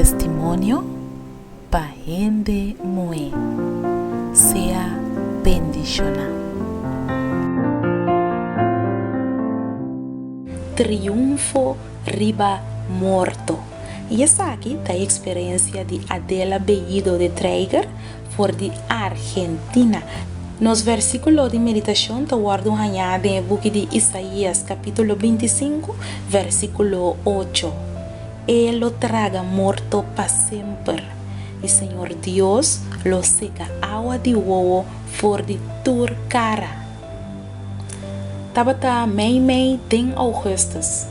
Testimonio pa gente muy sea bendicionado. Triunfo riba morto. E essa aqui tá a experiência de Adela Bellido de Traeger for de Argentina. Nos versículos de meditação tá guardo hanhado em book de Isaías capítulo 25, versículo 8. Él lo traga morto para sempre. E Senhor Deus lo seca agua de huevo for de tur cara. Tabata mei tem Augustus.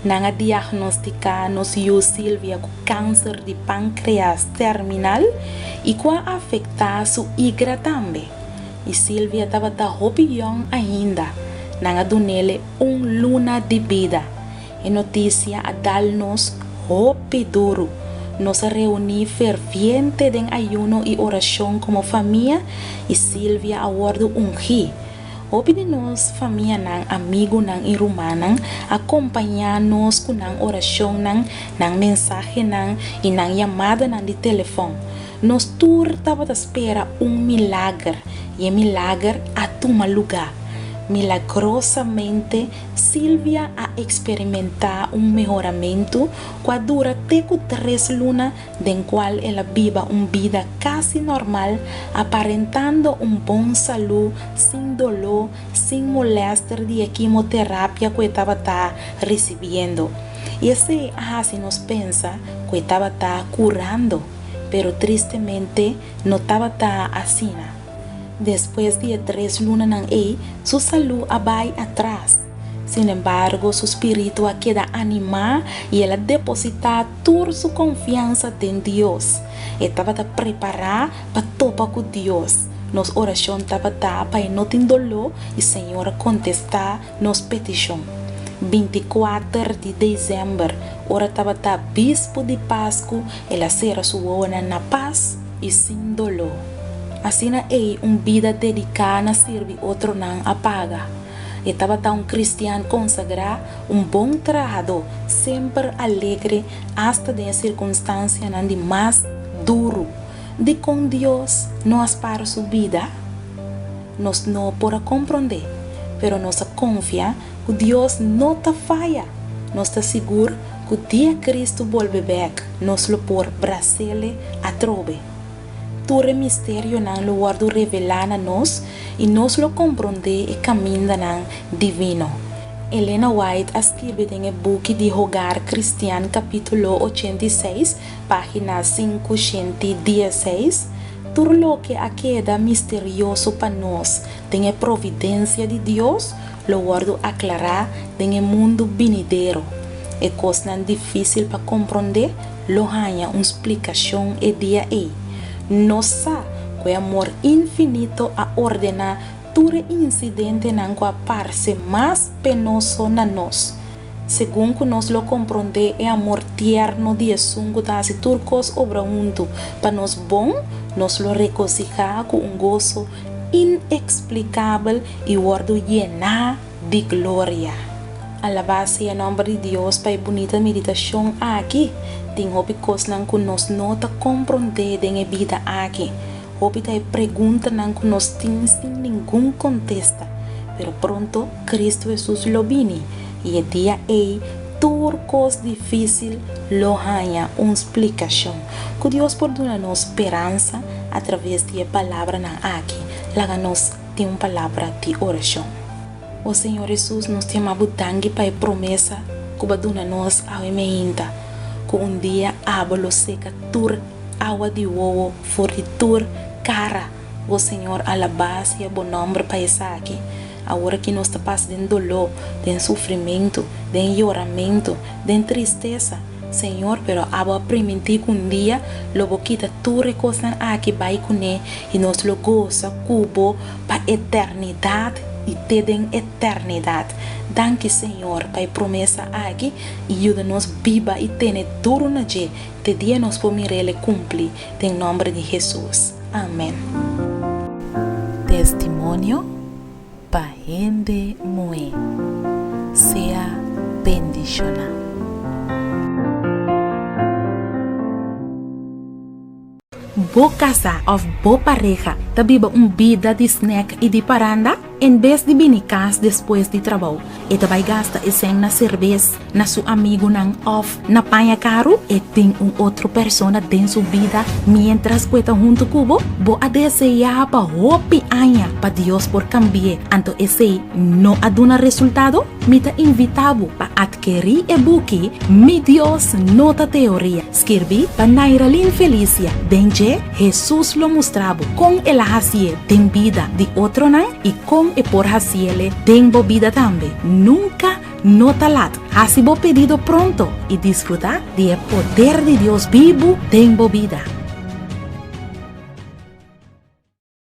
Nanga diagnostica nos yu Silvia com câncer de pâncreas terminal e com afetar su igra também. E Silvia estava hopião ainda. Nanga donele luna de vida. E notícia a dar-nos hope duro. Nos reunimos ferviente em ayuno e oração como família e Silvia aguardo ri. Hope de nós, família nang, amigo nang, irmã nang, acompanhar-nos com nang oração nang mensagem nang e nang chamada nang de telefone. Nos tur estava à espera milagre e milagre a tomar lugar. Milagrosamente, Silvia a experimentar melhoramento que dura até 3 lunas, den qual ela vive uma vida quase normal, aparentando bom saúde, sem dolor, sem molestia de quimioterapia que estava recebendo. E assim nos pensa que estava curando, pero tristemente não estava assim. Después de 3 lunas su salud vai atrás. Sin embargo, su espíritu queda animado y ela deposita toda su confianza en Dios. Estaba preparada para topar con Dios. Nos oración estaba para no tener dolor y Señor contestar nos petición. 24 de dezembro, ora estaba bispo de Pascua, ela será su obra na paz y sin dolor. Assim vida dedicada a servir outro não apaga. Estava cristiano consagrado, bom trabajador, sempre alegre, hasta de circunstância de mais duro. De com Deus, nós para sua vida, nós não podemos compreender, pero nós confia que Deus não está falha. Nós está seguro que o dia Cristo volve back, nós lo por Brasile a trove. Todo mistério não lo guardo revelar a nós e nós lo compreender e caminho não divino. Elena White escreve em o book de Hogar Cristiano capítulo 86, página 516, tudo lo que queda misterioso para nós tem a providência de Deus, lo guardo aclarar em o mundo venidero. É coisa difícil para compreender, lo há uma explicação e dia aí. Nossa, que amor infinito a ordenar todo incidente não que parece mais penoso na nós. Segundo que nós lo compreender, é amor tierno de sungo da se turcos obra junto. Para nós bom, nós lo regocijar com gozo inexplicável e guardo llenar de glória. Alabase em nome de Deus para a bonita meditação aqui. Tem coisas que nós não compreender em vida aqui. Houve perguntas que nós temos sem nenhum contesta. Pero pronto, Cristo Jesus lo vini. E o dia aí, toda coisa difícil lo ganha uma explicação. Que Deus pode dar-nos esperança através da palavra aqui. Lá nós tem uma palavra de oração. O Senhor Jesus nos tem uma tangue para a promessa que vai dar-nos a emenda. Que dia ábalo seca tur água de ovo for de tur cara. O Senhor alabase e bom nome para essa aqui. Agora que nós estamos passando dolor, de sofrimento, de choramento, de tristeza. Senhor, pero abo permitir que dia logo quita tudo coisa aqui vai com ele e nós lo goza cubo para eternidade e tem eternidade. Danke, Senhor, para a promessa aqui e ajuda-nos viva e ter tudo na dia. Te dia nos podemos cumprir. Em nome de Jesus. Amém. Testimonio para gente muy sea bendicionada. bo casa of bo pareja, tabiba vida de snack e de paranda, em vez de binicas depois de trabalho. E vai gasta esen na cerveja, na seu amigo nang off, na panha caro, e tem outro persona dentro sua vida, mientras que está junto cubo, bo a desejar pa hopi anha, pa Dios por cambiar. Anto esse não aduna resultado, me ta invitado pa adquirir e buki, mi Dios nota teoria. Escrevi pa Nairalin Felicia, denje Jesus lo mostrava com el hacie tem vida de outro nan e com e por haciele tem vida também. Nunca nota lat. Hasibo pedido pronto e disfrutar de poder de Dios vivo tem vida.